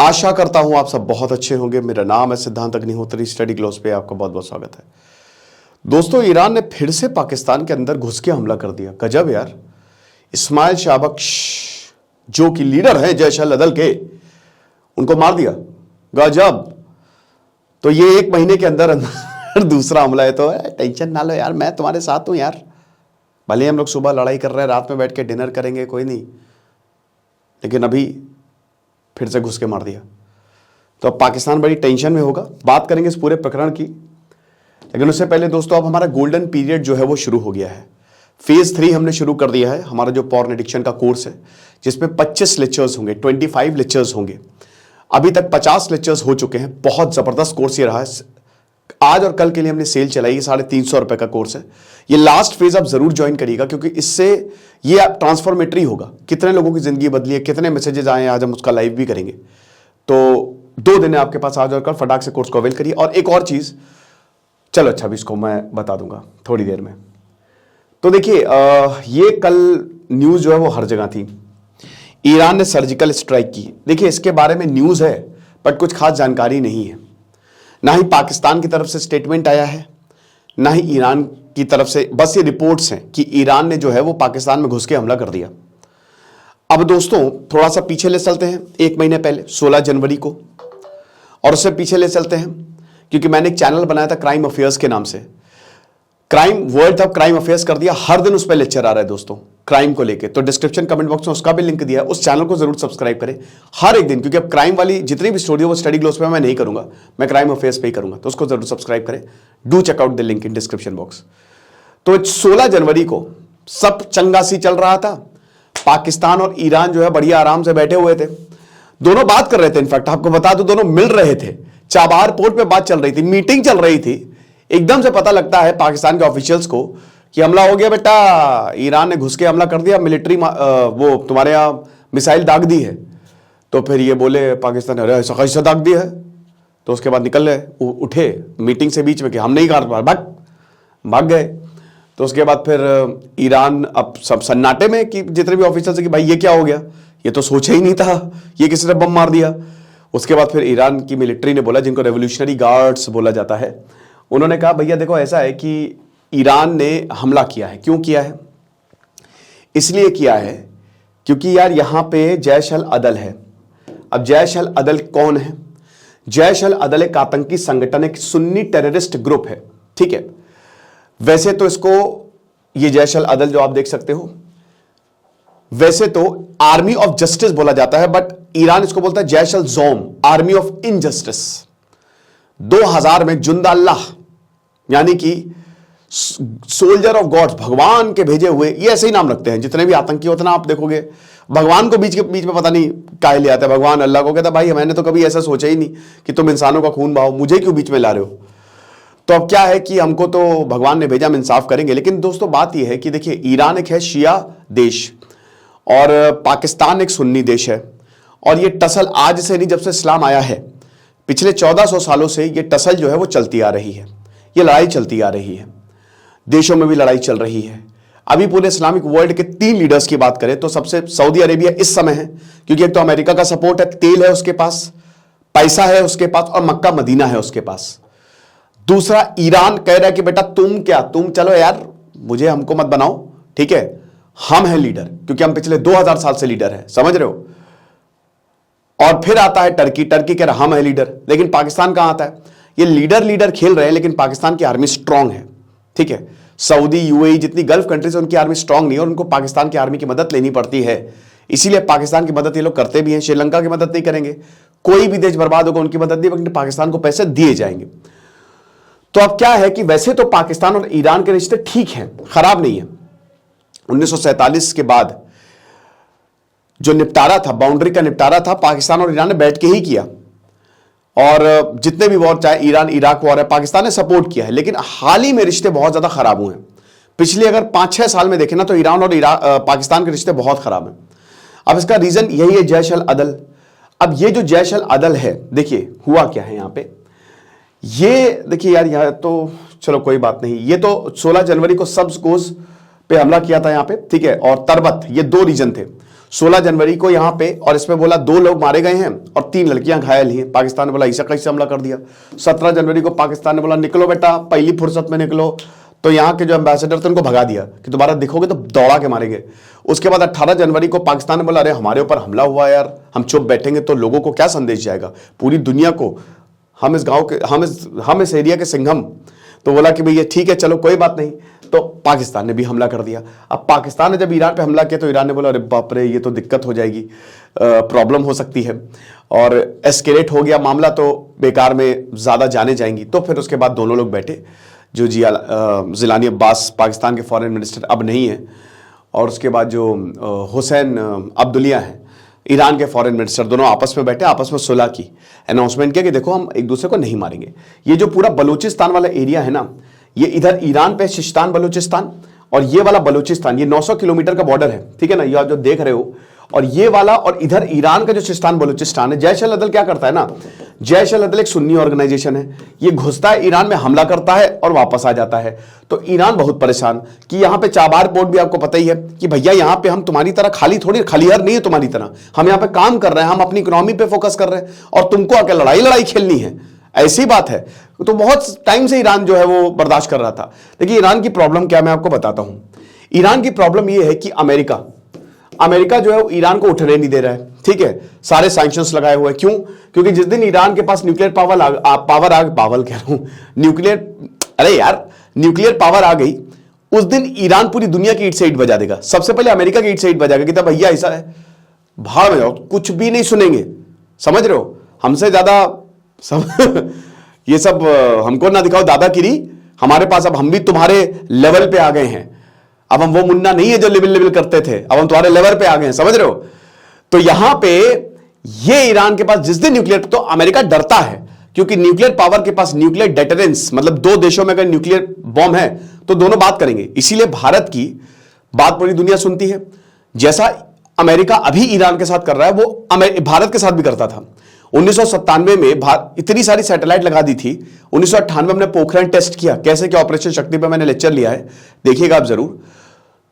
आशा करता हूं आप सब बहुत अच्छे होंगे। मेरा नाम है सिद्धांत अग्निहोत्री, स्टडी ग्लोस पे आपका बहुत बहुत स्वागत है। दोस्तों, ईरान ने फिर से पाकिस्तान के अंदर घुस के हमला कर दिया। गजब यार। इस्माइल शाहबख्श जो कि लीडर है जैश अल अदल के, उनको मार दिया। गजब। तो ये एक महीने के अंदर अंदर दूसरा हमला है। तो टेंशन ना लो यार, मैं तुम्हारे साथ हूं यार। भले हम लोग सुबह लड़ाई कर रहे हैं, रात में बैठ के डिनर करेंगे, कोई नहीं, लेकिन अभी फिर से घुस के मार दिया। तो अब पाकिस्तान बड़ी टेंशन में होगा। बात करेंगे इस पूरे प्रकरण की, लेकिन उससे पहले दोस्तों, अब हमारा गोल्डन पीरियड जो है वो शुरू हो गया है। फेज 3 हमने शुरू कर दिया है। हमारा जो पॉर्न एडिक्शन का कोर्स है, जिसमें 25 लेक्चर्स होंगे, 25 लेक्चर्स होंगे। अभी तक 50 लेक्चर्स हो चुके हैं। बहुत जबरदस्त कोर्स ये रहा है। आज और कल के लिए हमने सेल चलाई है। 350 रुपए का कोर्स है। ये लास्ट फेज आप जरूर ज्वाइन करिएगा, क्योंकि इससे ये आप ट्रांसफॉर्मेटरी होगा। कितने लोगों की जिंदगी बदली है, कितने मैसेजेस आए हैं, आज हम उसका लाइव भी करेंगे। तो 2 दिन है आपके पास, आज और कल फटाक से कोर्स को अवेल करिए। और एक और चीज, चलो अच्छा, अभी इसको मैं बता दूंगा थोड़ी देर में। तो देखिए, ये कल न्यूज जो है वो हर जगह थी। ईरान ने सर्जिकल स्ट्राइक की। देखिए, इसके बारे में न्यूज है, बट कुछ खास जानकारी नहीं है। ना ही पाकिस्तान की तरफ से स्टेटमेंट आया है, ना ही ईरान की तरफ से। बस ये रिपोर्ट्स हैं कि ईरान ने जो है वो पाकिस्तान में घुस के हमला कर दिया। अब दोस्तों, थोड़ा सा पीछे ले चलते हैं, 1 महीने पहले 16 जनवरी को, और उससे पीछे ले चलते हैं, क्योंकि मैंने एक चैनल बनाया था क्राइम अफेयर्स के नाम से। Crime world of crime affairs कर दिया। हर दिन उस पर लेक्चर आ रहा है दोस्तों, क्राइम को लेके। तो डिस्क्रिप्शन कमेंट बॉक्स में उसका भी लिंक दिया है। उस चैनल को जरूर सब्सक्राइब करें हर एक दिन, क्योंकि अब क्राइम वाली जितनी भी स्टोरी है वो स्टडी ग्लोस पे मैं नहीं करूंगा, मैं क्राइम अफेयर्स पे ही करूंगा। तो उसको जरूर सब्सक्राइब करें। Do check out the link in description box. तो 16 जनवरी को सब चंगासी चल रहा था। पाकिस्तान और ईरान जो है बढ़िया आराम से बैठे हुए थे। दोनों बात कर रहे थे। इनफैक्ट आपको बता दूं, दोनों मिल रहे थे। चाबहार पोर्ट पे बात चल रही थी, मीटिंग चल रही थी। एकदम से पता लगता है पाकिस्तान के ऑफिशियल्स को कि हमला हो गया बेटा, ईरान ने घुस के हमला कर दिया, मिलिट्री वो तुम्हारे यहां मिसाइल दाग दी है। तो फिर ये बोले पाकिस्तान ने, अरे ऐसा कैसा दाग दी है? तो उसके बाद निकल गए, उठे मीटिंग से बीच में कि हम नहीं कर पा, भाग गए। तो उसके बाद फिर ईरान अब सब सन्नाटे में कि जितने भी ऑफिसर्स है कि भाई ये क्या हो गया, ये तो सोचा ही नहीं था, ये किसी ने बम मार दिया। उसके बाद फिर ईरान की मिलिट्री ने बोला, जिनको रेवोल्यूशनरी गार्ड्स बोला जाता है, उन्होंने कहा भैया देखो ऐसा है कि ईरान ने हमला किया है। क्यों किया है? इसलिए किया है क्योंकि यार यहां पे जैश अल अदल है। अब जैश अल अदल कौन है? जैश अल अदल एक आतंकी संगठन, एक सुन्नी टेररिस्ट ग्रुप है। ठीक है, वैसे तो इसको, ये जैश अल अदल जो आप देख सकते हो, वैसे तो आर्मी ऑफ जस्टिस बोला जाता है, बट ईरान इसको बोलता है जैश अल ज़ोम, आर्मी ऑफ इनजस्टिस। 2000 में जुंदाल्लाह, यानी कि सोल्जर ऑफ गॉड्स, भगवान के भेजे हुए, ये ऐसे ही नाम रखते हैं जितने भी आतंकी होते ना। आप देखोगे भगवान को बीच में पता नहीं काहे ले आता है। भगवान अल्लाह को कहता भाई मैंने तो कभी ऐसा सोचा ही नहीं कि तुम इंसानों का खून बहाओ, मुझे क्यों बीच में ला रहे हो? तो अब क्या है कि हमको तो भगवान ने भेजा, हम इंसाफ करेंगे। लेकिन दोस्तों बात यह है कि देखिए, ईरान एक है शिया देश और पाकिस्तान एक सुन्नी देश है। और ये टसल आज से नहीं, जब से इस्लाम आया है, पिछले 1400 सालों से ये टसल जो है वो चलती आ रही है। ये लड़ाई चलती आ रही है, देशों में भी लड़ाई चल रही है। अभी पूरे इस्लामिक वर्ल्ड के 3 लीडर्स की बात करें तो सबसे सऊदी अरेबिया इस समय है, क्योंकि एक तो अमेरिका का सपोर्ट है, तेल है उसके पास, पैसा है उसके पास, और मक्का मदीना है उसके पास। दूसरा ईरान कह रहा है कि बेटा तुम चलो यार, मुझे हमको मत बनाओ, ठीक है, हम हैं लीडर, क्योंकि हम पिछले 2000 साल से लीडर हैं, समझ रहे हो। और फिर आता है टर्की कह रहा हम है लीडर। लेकिन पाकिस्तान कहां आता है? ये लीडर खेल रहे हैं, लेकिन पाकिस्तान की आर्मी स्ट्रांग है। ठीक है, सऊदी, यूएई जितनी गल्फ कंट्रीज है उनकी आर्मी स्ट्रांग नहीं है, और उनको पाकिस्तान की आर्मी की मदद लेनी पड़ती है। इसीलिए पाकिस्तान की मदद ये लोग करते भी हैं। श्रीलंका की मदद नहीं करेंगे, कोई भी देश बर्बाद होगा उनकी मदद नहीं, लेकिन पाकिस्तान को पैसे दिए जाएंगे। तो अब क्या है कि वैसे तो पाकिस्तान और ईरान के रिश्ते ठीक हैं, खराब नहीं है। 1947 के बाद जो निपटारा था, बाउंड्री का निपटारा था, पाकिस्तान और ईरान ने बैठ के ही किया। और जितने भी वॉर, चाहे ईरान इराक वॉर है, पाकिस्तान ने सपोर्ट किया है। लेकिन हाल ही में रिश्ते बहुत ज्यादा खराब हुए हैं। पिछले अगर 5-6 साल में देखें ना, तो ईरान और पाकिस्तान के रिश्ते बहुत खराब हैं। अब इसका रीजन यही है, जैश अल अदल। अब ये जो जैश अल अदल है, देखिए हुआ क्या है यहां पे। ये देखिए यार, यह तो चलो कोई बात नहीं, ये तो 16 जनवरी को सब्ज कोस पे हमला किया था यहां पे, ठीक है, और तरबत, ये 2 रीजन थे। 16 जनवरी को यहां पे, और इसमें बोला 2 लोग मारे गए हैं और 3 लड़कियां घायल हैं। पाकिस्तान ने बोला ऐसा कैसे हमला कर दिया। 17 जनवरी को पाकिस्तान ने बोला निकलो बेटा, पहली फुर्सत में निकलो। तो यहाँ के जो एम्बेसडर थे उनको भगा दिया कि दोबारा दिखोगे तो दौड़ा के मारेंगे। उसके बाद 18 जनवरी को पाकिस्तान ने बोला अरे हमारे ऊपर हमला हुआ यार, हम चुप बैठेंगे तो लोगों को क्या संदेश जाएगा, पूरी दुनिया को, हम इस गांव के, हम इस एरिया के सिंघम। तो बोला कि भैया ठीक है चलो कोई बात नहीं। तो पाकिस्तान ने भी हमला कर दिया। अब पाकिस्तान ने जब ईरान पे हमला किया तो ईरान ने बोला अरे बाप रे ये तो दिक्कत हो जाएगी, प्रॉब्लम हो सकती है, और एस्केलेट हो गया मामला तो बेकार में ज़्यादा जाने जाएंगी। तो फिर उसके बाद दोनों लोग बैठे, जो जिलानी अब्बास पाकिस्तान के फॉरेन मिनिस्टर अब नहीं है, और उसके बाद जो हुसैन अब्दुल्ला हैं ईरान के फॉरेन मिनिस्टर, दोनों आपस में बैठे, आपस में सुलह की, अनाउंसमेंट किया कि देखो हम एक दूसरे को नहीं मारेंगे। ये जो पूरा बलूचिस्तान वाला एरिया है ना, ये इधर ईरान पे सिस्तान बलूचिस्तान, और ये वाला बलूचिस्तान, ये 900 किलोमीटर का बॉर्डर है, ठीक है ना, ये आप जो देख रहे हो, और ये वाला, और इधर ईरान का जो सिस्तान बलूचिस्तान है। जैश अल अदल क्या करता है ना, जैश अल अदल एक सुन्नी ऑर्गेनाइजेशन है, ये घुसता है ईरान में, हमला करता है और वापस आ जाता है। तो ईरान बहुत परेशान कि यहाँ पे चाबार पोर्ट भी आपको पता ही है कि भैया यहाँ पे हम तुम्हारी तरह खलीहर नहीं है तुम्हारी तरह, हम यहाँ पे काम कर रहे हैं, हम अपनी इकोनॉमी पे फोकस कर रहे हैं, और तुमको आके लड़ाई खेलनी है, ऐसी बात है। तो बहुत टाइम से ईरान जो है वो बर्दाश्त कर रहा था। देखिए ईरान की प्रॉब्लम क्या, मैं आपको बताता हूं। ईरान की प्रॉब्लम ये है कि अमेरिका जो है वो ईरान को उठने नहीं दे रहा है, ठीक है, सारे सैंक्शंस लगाए हुए हैं। क्यों? क्योंकि जिस दिन ईरान के पास न्यूक्लियर पावर आ गई, उस दिन ईरान पूरी दुनिया की ईट से ईट बजा देगा। सबसे पहले अमेरिका की ईट से ईट बजाएगा कि तब भैया ऐसा है, भाड़ में जाओ, कुछ भी नहीं सुनेंगे, समझ रहे हो, हमसे ज्यादा ये सब हमको ना दिखाओ दादागिरी, हमारे पास अब हम भी तुम्हारे लेवल पे आ गए हैं, अब हम वो मुन्ना नहीं है जो लेवल करते थे, अब हम तुम्हारे लेवल पे आ गए हैं, समझ रहे हो। तो यहां पे ये ईरान के पास जिस दिन न्यूक्लियर, तो अमेरिका डरता है क्योंकि न्यूक्लियर पावर के पास न्यूक्लियर डेटरेंस, मतलब 2 देशों में अगर न्यूक्लियर बॉम्ब है तो दोनों बात करेंगे, इसीलिए भारत की बात पूरी दुनिया सुनती है। जैसा अमेरिका अभी ईरान के साथ कर रहा है वो भारत के साथ भी करता था। 1997 में इतनी सारी सैटेलाइट लगा दी थी। 1998 में हमने पोखरण टेस्ट किया, कैसे क्या ऑपरेशन शक्ति पे मैंने लेक्चर लिया है, देखिएगा आप जरूर।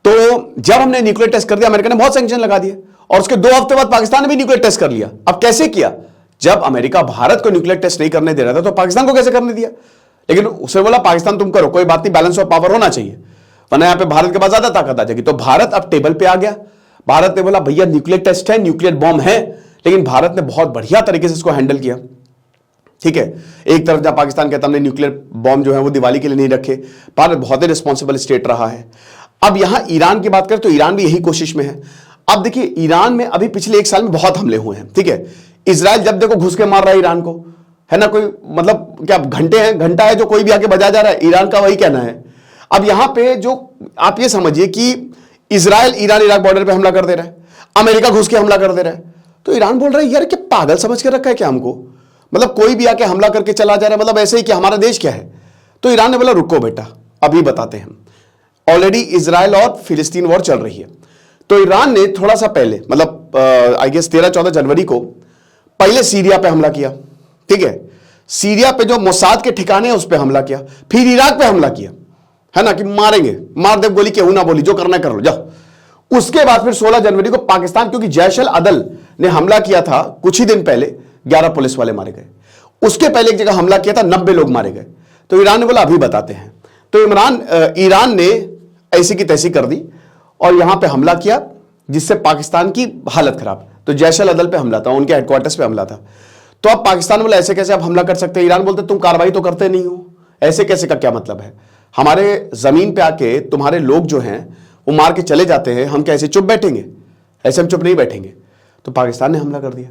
तो जब हमने न्यूक्लियर टेस्ट कर दिया, अमेरिका ने बहुत सैंक्शन लगा दिए, और उसके 2 हफ्ते बाद पाकिस्तान ने भी न्यूक्लियर टेस्ट कर लिया। अब कैसे किया? जब अमेरिका भारत को न्यूक्लियर टेस्ट नहीं करने दे रहा था तो पाकिस्तान को कैसे करने दिया? लेकिन उसे बोला पाकिस्तान तुम करो, कोई बात नहीं, बैलेंस ऑफ पावर होना चाहिए, वरना यहां पे भारत के पास ज्यादा ताकत आ जाएगी। तो भारत अब टेबल पे आ गया। भारत ने बोला भैया न्यूक्लियर टेस्ट है, न्यूक्लियर बॉम्ब है, लेकिन भारत ने बहुत बढ़िया तरीके से इसको हैंडल किया, ठीक है। एक तरफ जब पाकिस्तान कहता हमने न्यूक्लियर बॉम्ब जो है वो दिवाली के लिए नहीं रखे, भारत बहुत ही रिस्पॉन्सिबल स्टेट रहा है। अब यहां ईरान की बात करें तो ईरान भी यही कोशिश में है। अब देखिए ईरान में अभी पिछले 1 साल में बहुत हमले हुए हैं, ठीक है। इजराइल जब देखो घुस के मार रहा है ईरान को, है ना, कोई मतलब क्या घंटा है जो कोई भी आके बजा जा रहा है, ईरान का वही कहना है। अब यहां पे जो आप ये समझिए कि इजराइल ईरान इराक बॉर्डर पे हमला कर दे रहा है, अमेरिका घुस के हमला कर दे रहा है, तो ईरान बोल रहा है यार क्या पागल समझ के रखा है क्या हमको, मतलब कोई भी आके हमला करके चला जा रहा है, मतलब ऐसे ही कि हमारा देश क्या है। तो ईरान ने बोला रुको बेटा अभी बताते हैं। ऑलरेडी इजराइल और फिलिस्तीन वॉर चल रही है, तो ईरान ने थोड़ा सा पहले, मतलब आई गेस 13-14 जनवरी को पहले सीरिया पे हमला किया, ठीक है। सीरिया पे जो मोसाद के ठिकाने हैं उस पे हमला किया, फिर इराक पे हमला किया, है ना, कि मारेंगे, मार दे गोली, केहू ना बोली, जो करना कर लो जाओ। उसके बाद फिर 16 जनवरी को पाकिस्तान, क्योंकि जैश अल अदल ने हमला किया था कुछ ही दिन पहले, 11 पुलिस वाले मारे गए। उसके पहले एक जगह हमला किया था, 90 लोग मारे गए। तो ईरान ने बोला अभी बताते हैं। तो ईरान ने ऐसी की तैसी कर दी और यहां पे हमला किया, जिससे पाकिस्तान की हालत खराब। तो जैश अल अदल पे हमला था, उनके हेडक्वार्टर्स पे हमला था। तो अब पाकिस्तान बोला ऐसे कैसे आप हमला कर सकते हैं? ईरान बोलते तुम कार्रवाई तो करते नहीं हो, ऐसे कैसे का क्या मतलब है? हमारे जमीन पे आके तुम्हारे लोग जो हैं वो मार के चले जाते हैं, हम क्या ऐसे चुप बैठेंगे? ऐसे हम चुप नहीं बैठेंगे। तो पाकिस्तान ने हमला कर दिया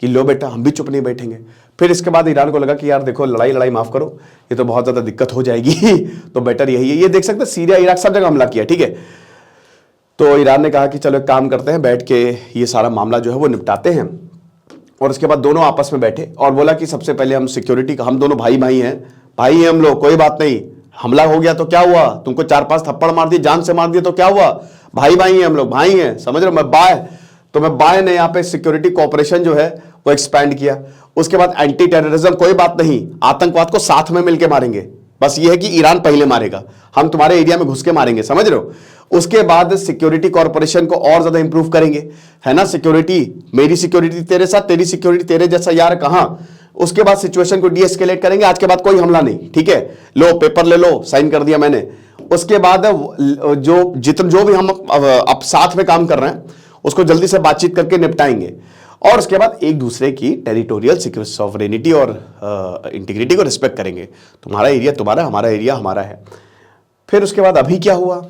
कि लो बेटा हम भी चुप नहीं बैठेंगे। फिर इसके बाद ईरान को लगा कि यार देखो लड़ाई माफ करो, ये तो बहुत ज्यादा दिक्कत हो जाएगी तो बेटर यही है। ये देख सकते सीरिया इराक सब जगह हमला किया, ठीक है। तो ईरान ने कहा कि चलो एक काम करते हैं, बैठ के ये सारा मामला जो है वो निपटाते हैं। और उसके बाद दोनों आपस में बैठे और बोला कि सबसे पहले हम सिक्योरिटी का, हम दोनों भाई हैं हम लोग, कोई बात नहीं, हमला हो गया तो क्या हुआ, तुमको 4-5 थप्पड़ मार दिए, जान से मार दिए तो क्या हुआ, भाई हैं हम लोग, भाई हैं, समझ रहे हो। मैं बाय ने यहाँ पे सिक्योरिटी कोऑपरेशन जो है वो एक्सपैंड किया। उसके बाद एंटी टेररिज्म, कोई बात नहीं, आतंकवाद को साथ में मिलकर मारेंगे, बस ये है कि ईरान पहले मारेगा, हम तुम्हारे एरिया में घुस के मारेंगे, समझ रहे हो। उसके बाद सिक्योरिटी कॉर्पोरेशन को और ज्यादा इंप्रूव करेंगे, है ना। सिक्योरिटी, मेरी सिक्योरिटी तेरे साथ, तेरी सिक्योरिटी तेरे जैसा, यार कहां। उसके बाद सिचुएशन को डीएस्केलेट करेंगे, आज के बाद कोई हमला नहीं, ठीक है, लो पेपर ले लो, साइन कर दिया मैंने। उसके बाद जो भी हम अब साथ में काम कर रहे हैं उसको जल्दी से बातचीत करके निपटाएंगे, और उसके बाद एक दूसरे की टेरिटोरियल सिक्योरिटी, सॉवरेनिटी और इंटीग्रिटी को रिस्पेक्ट करेंगे। तुम्हारा एरिया तुम्हारा, हमारा एरिया हमारा है। फिर उसके बाद अभी क्या हुआ,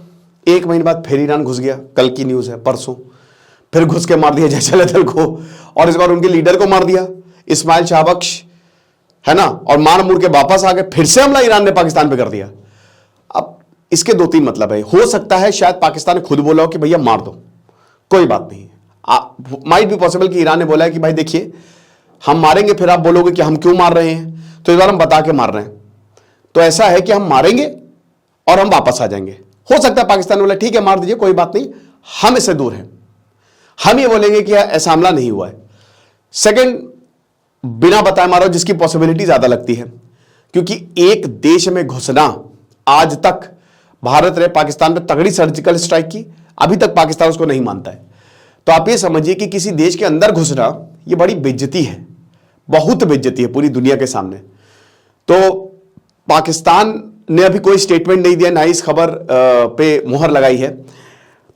1 महीने बाद फिर ईरान घुस गया, कल की न्यूज़ है, परसों फिर घुस के मार दिया जैशल अदल को, और इस बार उनके लीडर को मार दिया, इस्माइल शाह बख्श, है ना। और मार मुड़ के वापस आ गए, फिर से हमला ईरान ने पाकिस्तान पे कर दिया। अब इसके 2-3 मतलब है। हो सकता है शायद पाकिस्तान ने खुद बोला हो कि भैया मार दो, कोई बात नहीं। माइट भी पॉसिबल कि ईरान ने बोला है कि भाई देखिए हम मारेंगे, फिर आप बोलोगे कि हम क्यों मार रहे हैं, तो इस बार हम बता के मार रहे हैं। तो ऐसा है कि हम मारेंगे और हम वापस आ जाएंगे। हो सकता है पाकिस्तान बोला ठीक है मार दीजिए, कोई बात नहीं, हम इससे दूर हैं, हम ये बोलेंगे कि ऐसा हमला नहीं हुआ है। सेकंड, बिना बताए मारो, जिसकी पॉसिबिलिटी ज्यादा लगती है, क्योंकि एक देश में घुसना, आज तक भारत ने पाकिस्तान पर तगड़ी सर्जिकल स्ट्राइक की, अभी तक पाकिस्तान उसको नहीं मानता है। तो आप ये समझिए कि किसी देश के अंदर घुसना ये बड़ी बेइज्जती है, बहुत बेइज्जती है पूरी दुनिया के सामने। तो पाकिस्तान ने अभी कोई स्टेटमेंट नहीं दिया, ना ही इस खबर पे मुहर लगाई है।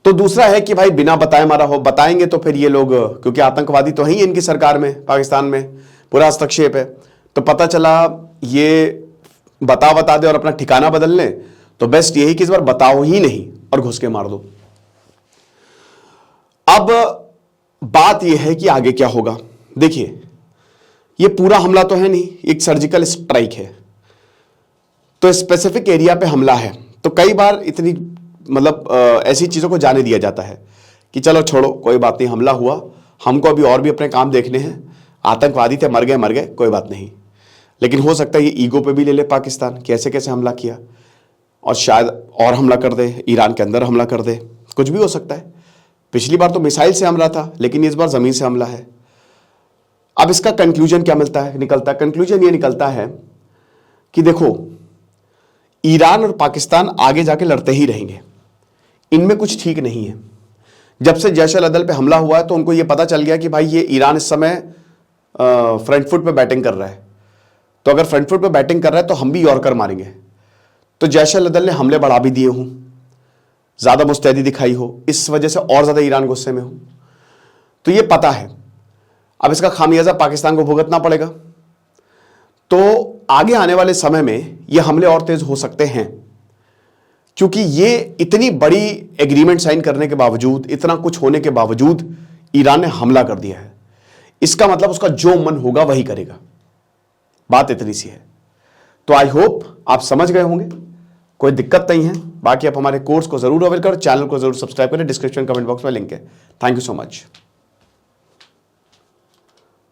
तो दूसरा है कि भाई बिना बताए मारा हो, बताएंगे तो फिर ये लोग, क्योंकि आतंकवादी तो है ही इनकी सरकार में, पाकिस्तान में पूरा हस्तक्षेप है, तो पता चला ये बता दे और अपना ठिकाना बदल लें, तो बेस्ट यही कि इस बार बताओ ही नहीं और घुस के मार दो। अब बात यह है कि आगे क्या होगा। देखिए ये पूरा हमला तो है नहीं, एक सर्जिकल स्ट्राइक है, तो स्पेसिफिक एरिया पे हमला है। तो कई बार इतनी मतलब ऐसी चीजों को जाने दिया जाता है कि चलो छोड़ो कोई बात नहीं, हमला हुआ, हमको अभी और भी अपने काम देखने हैं, आतंकवादी थे, मर गए, कोई बात नहीं। लेकिन हो सकता है ये ईगो पे भी ले ले पाकिस्तान, कैसे कैसे हमला किया, और शायद और हमला कर दे, ईरान के अंदर हमला कर दे, कुछ भी हो सकता है। पिछली बार तो मिसाइल से हमला था, लेकिन इस बार जमीन से हमला है। अब इसका कंक्लूजन क्या निकलता है? कंक्लूजन ये निकलता है कि देखो ईरान और पाकिस्तान आगे जाके लड़ते ही रहेंगे, इनमें कुछ ठीक नहीं है। जब से जैशल अदल पे हमला हुआ है तो उनको ये पता चल गया कि भाई ये ईरान इस समय फ्रंट फुट पे बैटिंग कर रहा है, तो अगर फ्रंट फुट पे बैटिंग कर रहा है तो हम भी यॉर्कर मारेंगे। तो जैशल अदल ने हमले बढ़ा भी दिए हूं, ज्यादा मुस्तैदी दिखाई हो, इस वजह से और ज्यादा ईरान गुस्से में हो। तो ये पता है, अब इसका खामियाजा पाकिस्तान को भुगतना पड़ेगा। तो आगे आने वाले समय में ये हमले और तेज हो सकते हैं, क्योंकि ये इतनी बड़ी एग्रीमेंट साइन करने के बावजूद, इतना कुछ होने के बावजूद ईरान ने हमला कर दिया है। इसका मतलब उसका जो मन होगा वही करेगा, बात इतनी सी है। तो आई होप आप समझ गए होंगे, कोई दिक्कत नहीं है। बाकी आप हमारे कोर्स को जरूर अवेल करो, चैनल को जरूर सब्सक्राइब करें, डिस्क्रिप्शन कमेंट बॉक्स में लिंक है। Thank you so much.